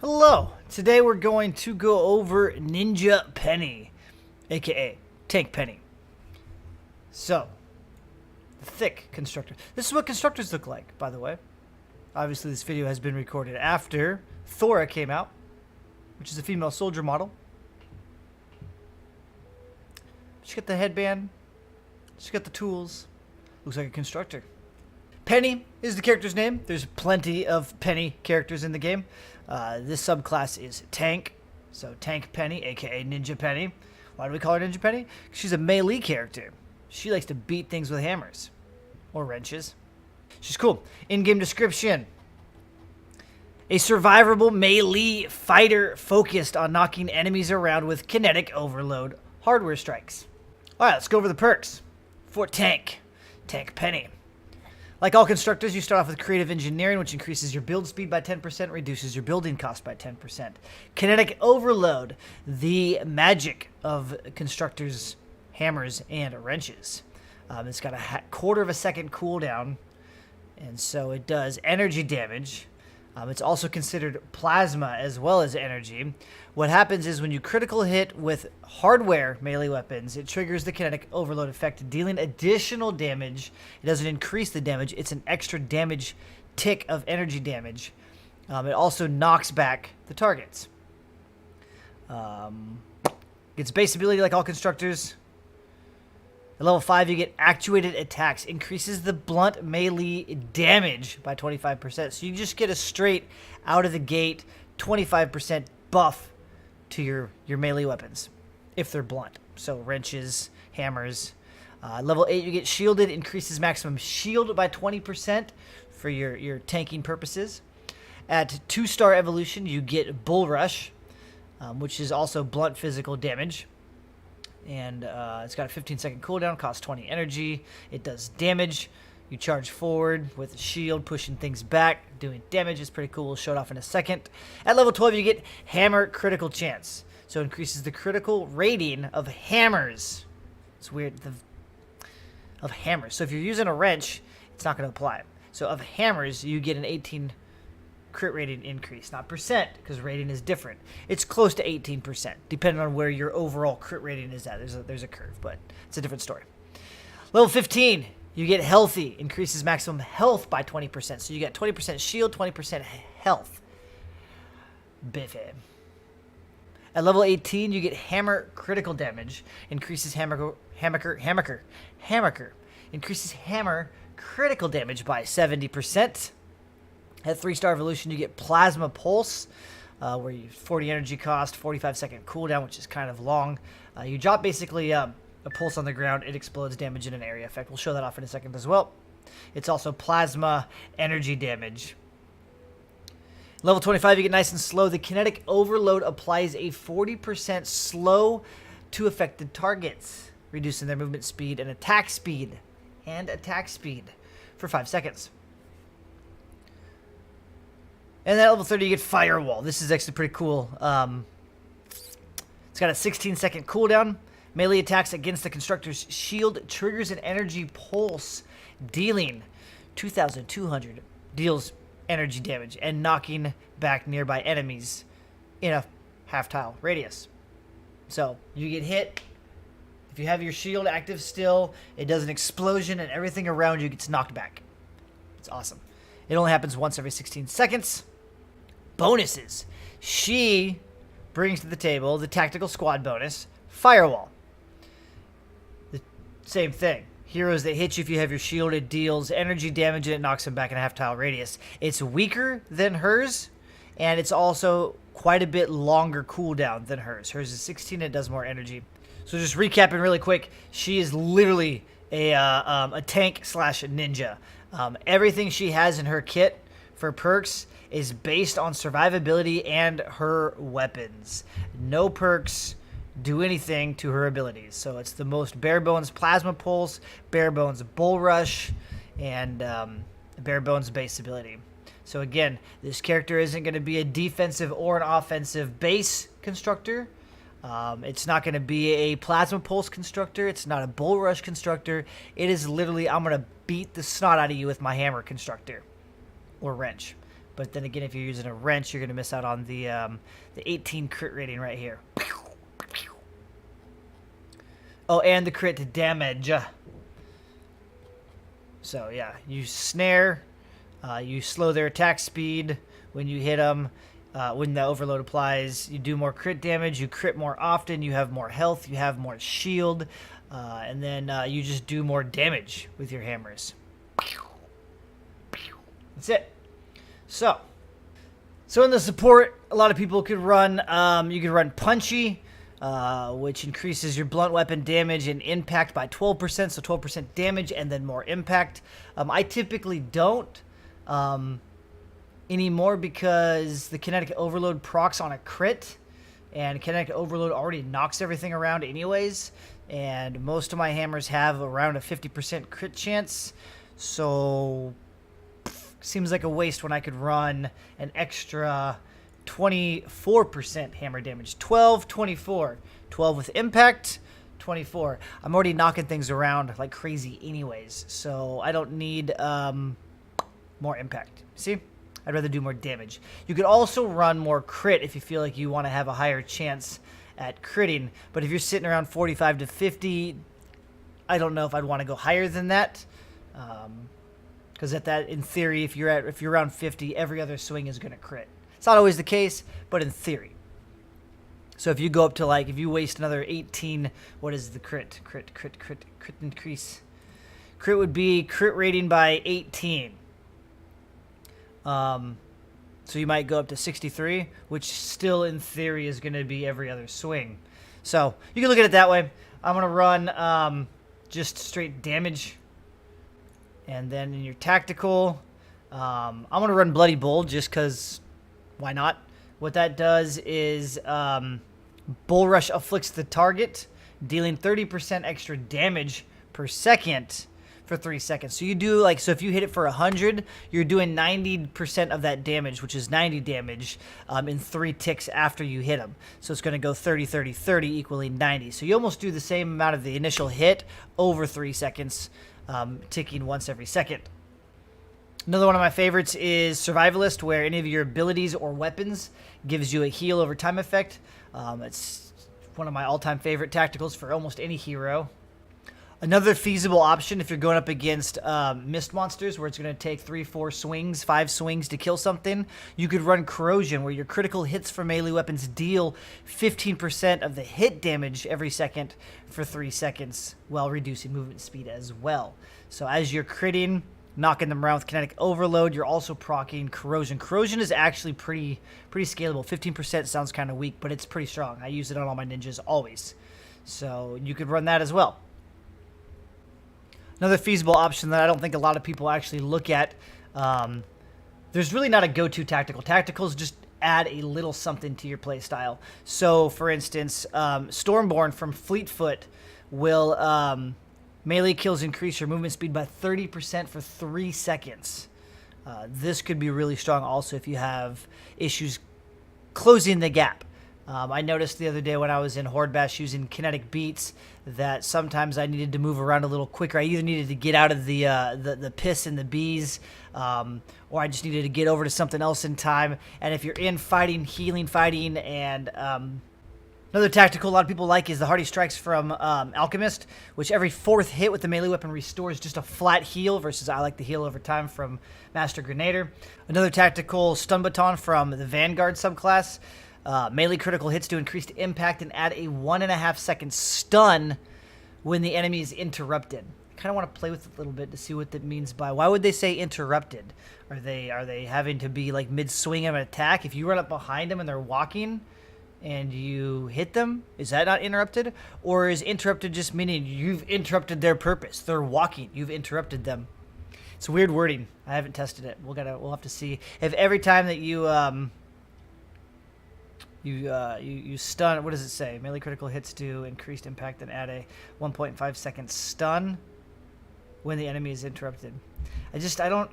Hello! Today we're going to go over Ninja Penny, aka Tank Penny. So, the thick Constructor. This is what Constructors look like, by the way. Obviously this video has been recorded after Thora came out, which is a female soldier model. She got the headband, she got the tools, looks like a Constructor. Penny is the character's name. There's plenty of Penny characters in the game. This subclass is Tank, so Tank Penny, aka Ninja Penny. Why do we call her Ninja Penny? 'Cause she's a melee character. She likes to beat things with hammers or wrenches. She's cool. In-game description: a survivable melee fighter focused on knocking enemies around with kinetic overload hardware strikes. All right, let's go over the perks for Tank Penny. Like all Constructors, you start off with Creative Engineering, which increases your build speed by 10%, reduces your building cost by 10%. Kinetic Overload, the magic of Constructors' hammers and wrenches. It's got a quarter of a second cooldown, and so it does energy damage. It's also considered plasma as well as energy. What happens is when you critical hit with hardware melee weapons, it triggers the kinetic overload effect, dealing additional damage. It doesn't increase the damage. It's an extra damage tick of energy damage. It also knocks back the targets. Gets base ability like all Constructors. At level 5, you get actuated attacks. Increases the blunt melee damage by 25%. So you just get a straight out of the gate 25% buff to your melee weapons if they're blunt. So wrenches, hammers. Level 8, you get shielded. Increases maximum shield by 20% for your tanking purposes. At 2-star evolution, you get Bull Rush, which is also blunt physical damage. And it's got a 15-second cooldown, costs 20 energy. It does damage. You charge forward with a shield, pushing things back, doing damage. It's pretty cool. We'll show it off in a second. At level 12, you get Hammer Critical Chance. So it increases the critical rating of hammers. It's weird. Of hammers. So if you're using a wrench, it's not going to apply. So of hammers, you get an 18 crit rating increase, not percent, because rating is different. It's close to 18%, depending on where your overall crit rating is at. There's a curve, but it's a different story. Level 15, you get Healthy, increases maximum health by 20%. So you get 20% shield, 20% health. Biffy. At level 18, you get Hammer Critical Damage, increases Hammer increases Hammer Critical Damage by 70%. At 3-star evolution, you get Plasma Pulse, where you 40 energy cost, 45-second cooldown, which is kind of long. You drop basically a pulse on the ground, it explodes damage in an area effect. We'll show that off in a second as well. It's also Plasma Energy Damage. Level 25, you get Nice and Slow. The Kinetic Overload applies a 40% slow to affected targets, reducing their movement speed and attack speed. For 5 seconds. And then at level 30, you get Firewall. This is actually pretty cool. It's got a 16-second cooldown. Melee attacks against the Constructor's shield triggers an energy pulse, dealing 2,200. Deals energy damage and knocking back nearby enemies in a half-tile radius. So you get hit. If you have your shield active still, it does an explosion and everything around you gets knocked back. It's awesome. It only happens once every 16 seconds. Bonuses. She brings to the table the Tactical Squad bonus, Firewall. The same thing. Heroes that hit you if you have your shield, it deals energy damage and it knocks them back in a half-tile radius. It's weaker than hers, and it's also quite a bit longer cooldown than hers. Hers is 16, it does more energy. So just recapping really quick, she is literally a tank slash ninja. Everything she has in her kit for perks is based on survivability and her weapons. No perks do anything to her abilities. So it's the most bare bones Plasma Pulse, bare bones Bull Rush, and bare bones base ability. So again, this character isn't going to be a defensive or an offensive base Constructor. It's not going to be a Plasma Pulse Constructor. It's not a Bull Rush Constructor. It is literally, I'm going to beat the snot out of you with my Hammer Constructor or wrench. But then again, if you're using a wrench, you're going to miss out on the 18 crit rating right here. Oh, and the crit damage. So yeah, you snare, you slow their attack speed when you hit them. When the overload applies, you do more crit damage, you crit more often, you have more health, you have more shield, and then you just do more damage with your hammers. That's it. So in the support, a lot of people could run, you could run Punchy, which increases your blunt weapon damage and impact by 12%, so 12% damage and then more impact. I typically don't anymore because the kinetic overload procs on a crit, and kinetic overload already knocks everything around anyways, and most of my hammers have around a 50% crit chance, so seems like a waste when I could run an extra 24% hammer damage. 12, 24. 12 with impact, 24. I'm already knocking things around like crazy anyways, so I don't need more impact. See? I'd rather do more damage. You could also run more crit if you feel like you want to have a higher chance at critting, but if you're sitting around 45 to 50, I don't know if I'd want to go higher than that. Because at that, in theory, if you're around 50, every other swing is going to crit. It's not always the case, but in theory. So if you go up to if you waste another 18, what is the crit increase? Crit would be crit rating by 18. So you might go up to 63, which still in theory is going to be every other swing. So you can look at it that way. I'm going to run just straight damage. And then in your tactical, I'm going to run Bloody Bull just because why not? What that does is Bull Rush afflicts the target, dealing 30% extra damage per second for 3 seconds. So you do so if you hit it for 100, you're doing 90% of that damage, which is 90 damage in 3 ticks after you hit them. So it's going to go 30, 30, 30 equaling 90. So you almost do the same amount of the initial hit over 3 seconds. Ticking once every second. Another one of my favorites is Survivalist, where any of your abilities or weapons gives you a heal over time effect. It's one of my all-time favorite tacticals for almost any hero. Another feasible option if you're going up against mist monsters, where it's going to take 3, 4 swings, 5 swings to kill something, you could run Corrosion, where your critical hits for melee weapons deal 15% of the hit damage every second for 3 seconds, while reducing movement speed as well. So as you're critting, knocking them around with kinetic overload, you're also proccing Corrosion. Corrosion is actually pretty scalable. 15% sounds kind of weak, but it's pretty strong. I use it on all my ninjas always. So you could run that as well. Another feasible option that I don't think a lot of people actually look at, there's really not a go-to tactical. Tacticals just add a little something to your play style. So, for instance, Stormborn from Fleetfoot will melee kills increase your movement speed by 30% for 3 seconds. This could be really strong also if you have issues closing the gap. I noticed the other day when I was in Horde Bash using kinetic beats that sometimes I needed to move around a little quicker. I either needed to get out of the piss and the bees, or I just needed to get over to something else in time. And if you're in fighting, healing, fighting, and another tactical a lot of people like is the Hardy Strikes from Alchemist, which every 4th hit with the melee weapon restores just a flat heal, versus I like the heal over time from Master Grenader. Another tactical, Stun Baton from the Vanguard subclass. Melee critical hits do increased impact and add a 1.5 second stun when the enemy is interrupted. I kind of want to play with it a little bit to see what that means by. Why would they say interrupted? Are they having to be mid swing of an attack? If you run up behind them and they're walking and you hit them, is that not interrupted? Or is interrupted just meaning you've interrupted their purpose? They're walking, you've interrupted them. It's weird wording. I haven't tested it. We'll have to see if every time that you stun, what does it say? Melee critical hits do increased impact and add a 1.5 second stun when the enemy is interrupted. I don't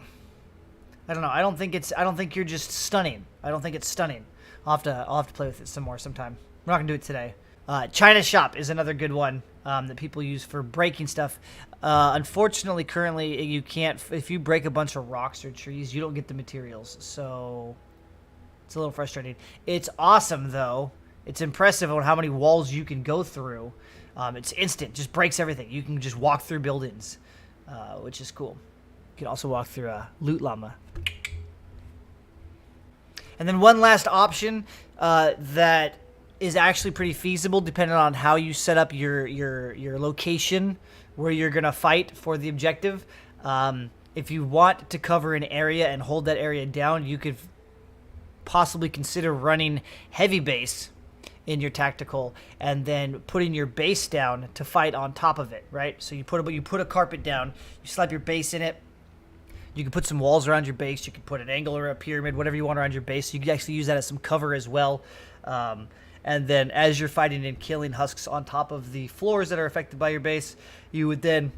know. I don't think you're just stunning. I don't think it's stunning. I'll have to play with it some more sometime. We're not gonna do it today. China Shop is another good one. that people use for breaking stuff. Unfortunately, currently, you can't, if you break a bunch of rocks or trees, you don't get the materials. So it's a little frustrating. It's awesome, though. It's impressive on how many walls you can go through. It's instant, just breaks everything. You can just walk through buildings, which is cool. You can also walk through a loot llama. And then one last option that is actually pretty feasible, depending on how you set up your location where you're gonna fight for the objective. If you want to cover an area and hold that area down, you could possibly consider running heavy base in your tactical and then putting your base down to fight on top of it, right? So you put a carpet down, you slap your base in it. You can put some walls around your base. You can put an angle or a pyramid, whatever you want around your base. You can actually use that as some cover as well. And then as you're fighting and killing husks on top of the floors that are affected by your base, you would then,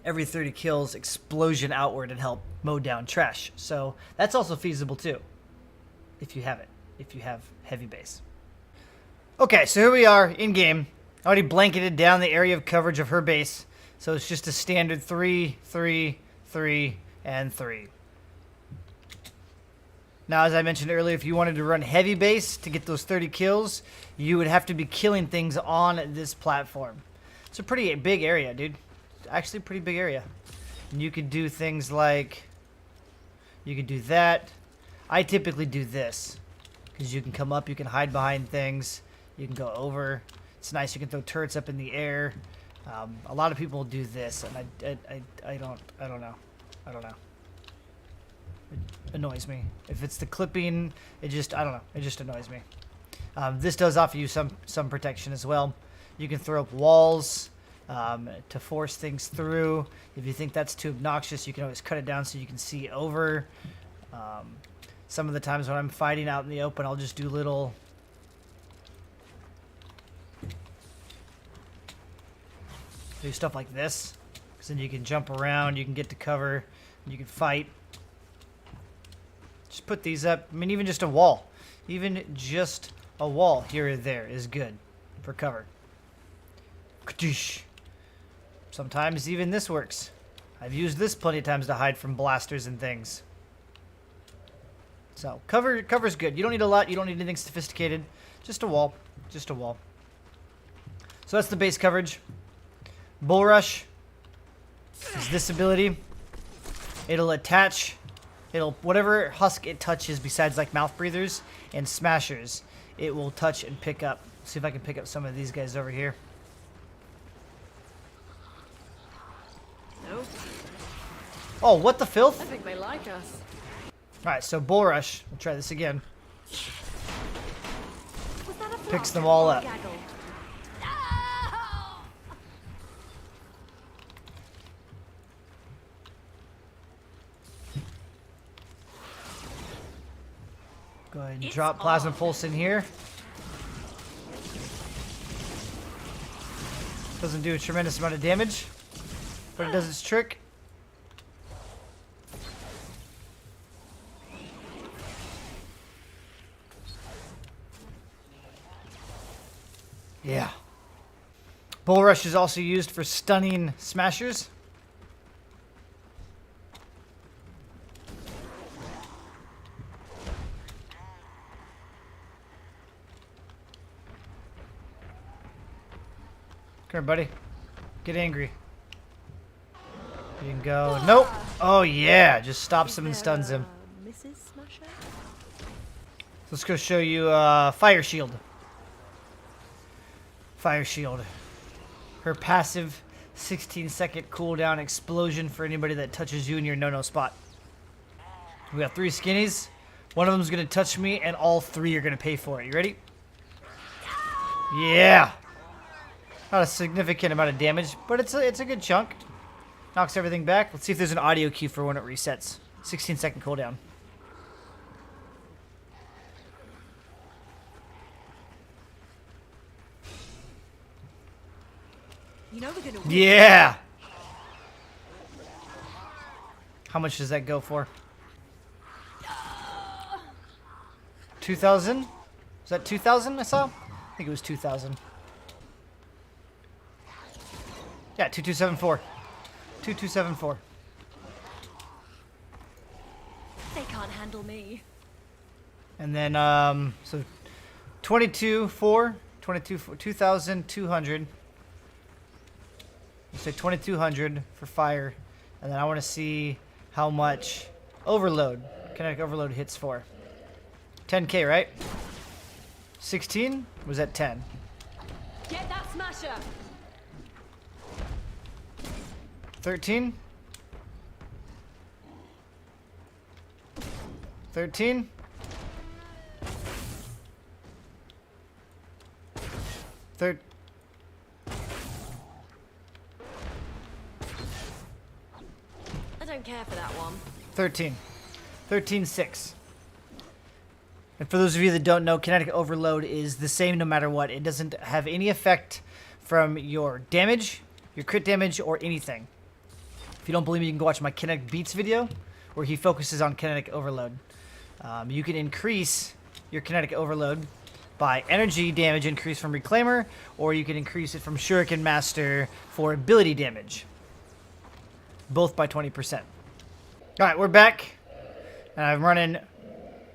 every 30 kills, explosion outward and help mow down trash. So that's also feasible too, if you have it, if you have heavy base. Okay, so here we are in game. I already blanketed down the area of coverage of her base. So it's just a standard 3, 3, 3, and 3. Now, as I mentioned earlier, if you wanted to run heavy base to get those 30 kills, you would have to be killing things on this platform. It's a pretty big area, dude. Actually a pretty big area. And you could do things like, you could do that. I typically do this, because you can come up, you can hide behind things, you can go over. It's nice, you can throw turrets up in the air. A lot of people do this, and I don't know. I don't know. It annoys me. If it's the clipping, I don't know. It just annoys me. This does offer you some protection as well. You can throw up walls to force things through. If you think that's too obnoxious, you can always cut it down so you can see over. Some of the times when I'm fighting out in the open, I'll just do little... do stuff like this. Because then you can jump around, you can get to cover, you can fight. Just put these up. I mean, even just a wall. Even just a wall here or there is good for cover. Sometimes even this works. I've used this plenty of times to hide from blasters and things. So, cover's good. You don't need a lot. You don't need anything sophisticated. Just a wall. Just a wall. So that's the base coverage. Bull Rush is this ability. It'll attach... whatever husk it touches besides like mouth breathers and smashers, it will touch and pick up. Let's see if I can pick up some of these guys over here. Nope. Oh, what the filth? I think they like us. Alright, so Bull Rush. We'll try this again. Was that a Picks flop them all or up. gaggle? Go ahead and It's drop Plasma on. Pulse in here. Doesn't do a tremendous amount of damage, but it does its trick. Yeah. Bull Rush is also used for stunning smashers. Come here, buddy. Get angry. You can go. Nope. Oh, yeah. Just stops him and stuns him. Mrs. Smasher? Let's go show you Fire Shield. Fire Shield. Her passive 16-second cooldown explosion for anybody that touches you in your no-no spot. We got 3 skinnies. One of them's going to touch me, and all 3 are going to pay for it. You ready? Yeah. Not a significant amount of damage, but it's a good chunk. Knocks everything back. Let's see if there's an audio cue for when it resets. 16-second cooldown. You know we're gonna win. Yeah. How much does that go for? 2,000? Was that 2,000 I saw? I think it was 2,000. Yeah, 2274. 2274. They can't handle me. And then, so 22,4, 2,200. You say 2,200 for fire. And then I want to see how much overload, kinetic overload hits for. 10K, right? 16? Was that 10? Get that smasher. 13? 13? 13? I don't care for that one. 13. 13.6. And for those of you that don't know, kinetic overload is the same no matter what. It doesn't have any effect from your damage, your crit damage, or anything. If you don't believe me, you can go watch my kinetic beats video where he focuses on kinetic overload. You can increase your kinetic overload by energy damage increase from Reclaimer, or you can increase it from Shuriken Master for ability damage. Both by 20%. Alright, we're back. And I'm running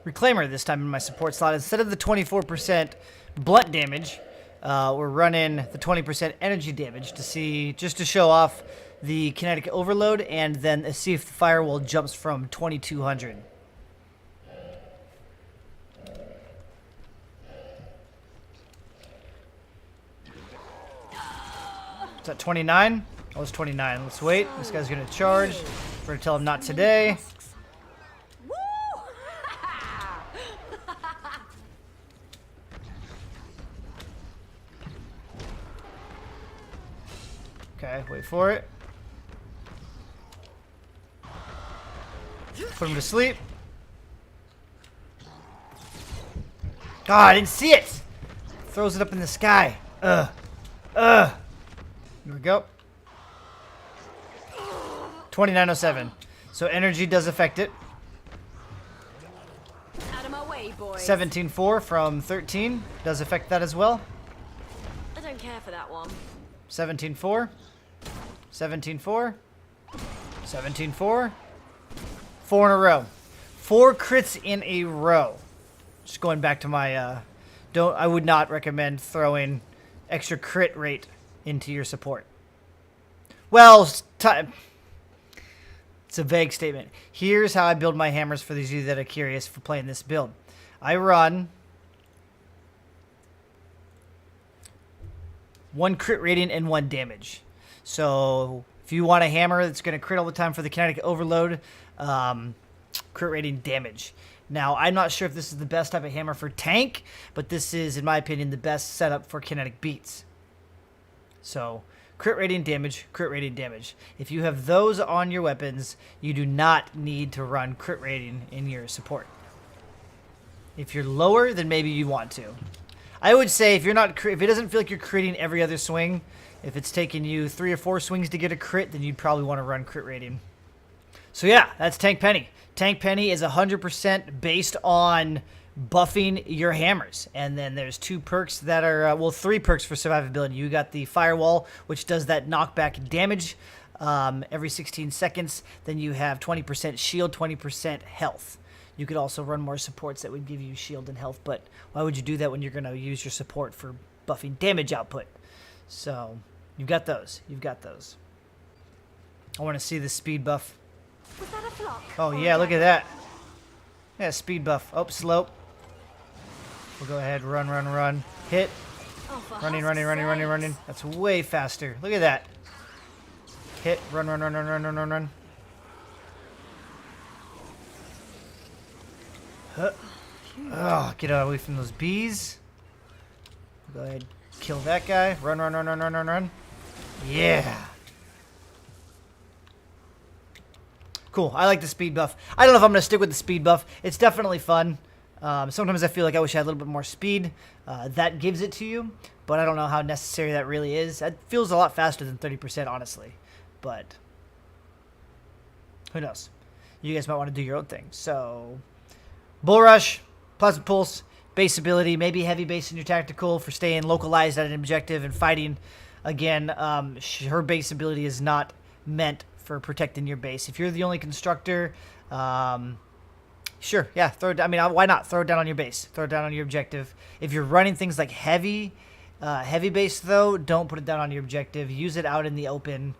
Reclaimer this time in my support slot. Instead of the 24% blunt damage, we're running the 20% energy damage to see, just to show off the kinetic overload, and then see if the firewall jumps from 2200. Is that 29? Oh, it's 29. Let's wait. This guy's gonna charge. We're gonna tell him not today. Woo! Okay, wait for it. Put him to sleep. God, I didn't see it! Throws it up in the sky. Here we go. 2907. So energy does affect it. Out of my way, boys. 17.4 from 13 does affect that as well. I don't care for that one. 17.4. 17.4. 17.4. 4 in a row. 4 crits in a row. Just going back to my I would not recommend throwing extra crit rate into your support. Well, it's a vague statement. Here's how I build my hammers for those of you that are curious for playing this build. I run 1 crit rating and 1 damage. So if you want a hammer that's going to crit all the time for the kinetic overload, crit rating damage. Now, I'm not sure if this is the best type of hammer for tank, but this is, in my opinion, the best setup for kinetic beats. So, crit rating damage, crit rating damage. If you have those on your weapons, you do not need to run crit rating in your support. If you're lower, then maybe you want to. I would say if it doesn't feel like you're critting every other swing, if it's taking you 3 or 4 swings to get a crit, then you'd probably want to run crit rating. So yeah, that's Tank Penny. Tank Penny is 100% based on buffing your hammers. And then there's 2 perks that are, 3 perks for survivability. You got the Firewall, which does that knockback damage every 16 seconds. Then you have 20% shield, 20% health. You could also run more supports that would give you shield and health, but why would you do that when you're going to use your support for buffing damage output? So you've got those. You've got those. I want to see the speed buff. Was that a flop? Oh, yeah, look at that. Yeah, speed buff. Oh, slope. We'll go ahead, run, run, run. Hit. Oh, for Running, running, running, running, sakes. running. That's way faster. Look at that. Hit, run, run, run, run, run, run, run, run. Huh. Oh, get away from those bees. Go ahead, kill that guy. Run, run, run, run, run, run, run. Yeah. Cool. I like the speed buff. I don't know if I'm going to stick with the speed buff. It's definitely fun. Sometimes I feel like I wish I had a little bit more speed. That gives it to you, but I don't know how necessary that really is. It feels a lot faster than 30%, honestly. But who knows? You guys might want to do your own thing. So, Bull Rush, Plasma Pulse, base ability, maybe heavy base in your tactical for staying localized at an objective and fighting Again, her base ability is not meant for protecting your base. If you're the only constructor, sure, yeah, why not? Throw it down on your base. Throw it down on your objective. If you're running things like heavy base, though, don't put it down on your objective. Use it out in the open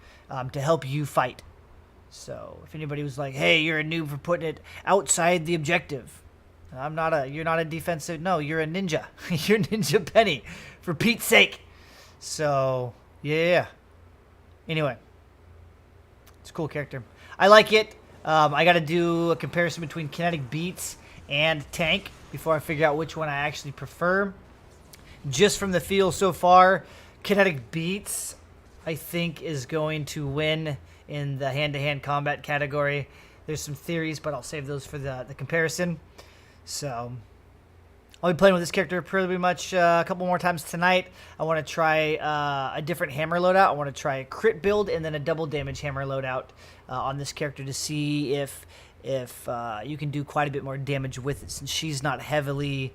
to help you fight. So if anybody was like, hey, you're a noob for putting it outside the objective. You're not a defensive, no, you're a ninja. You're Ninja Penny, for Pete's sake. So, yeah. Anyway, it's a cool character. I like it. I got to do a comparison between kinetic beats and tank before I figure out which one I actually prefer. Just from the feel so far, kinetic beats, I think, is going to win in the hand-to-hand combat category. There's some theories, but I'll save those for the comparison. So I'll be playing with this character pretty much a couple more times tonight. I want to try a different hammer loadout. I want to try a crit build and then a double damage hammer loadout on this character to see if you can do quite a bit more damage with it, since she's not heavily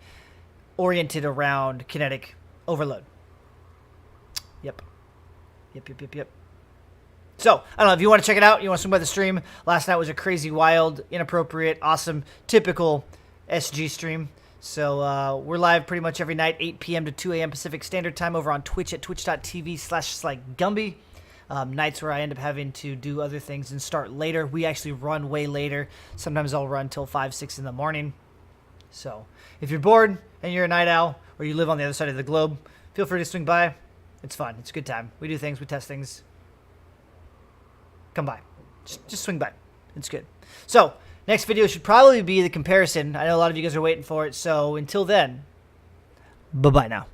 oriented around kinetic overload. Yep. So, I don't know, if you want to check it out, you want to swing by the stream. Last night was a crazy, wild, inappropriate, awesome, typical SG stream. So, we're live pretty much every night, 8 p.m. to 2 a.m. Pacific Standard Time over on Twitch at twitch.tv/SlyGumbi. Nights where I end up having to do other things and start later. We actually run way later. Sometimes I'll run till 5, 6 in the morning. So, if you're bored and you're a night owl or you live on the other side of the globe, feel free to swing by. It's fun. It's a good time. We do things. We test things. Come by. Just swing by. It's good. So, next video should probably be the comparison. I know a lot of you guys are waiting for it. So, until then, bye-bye now.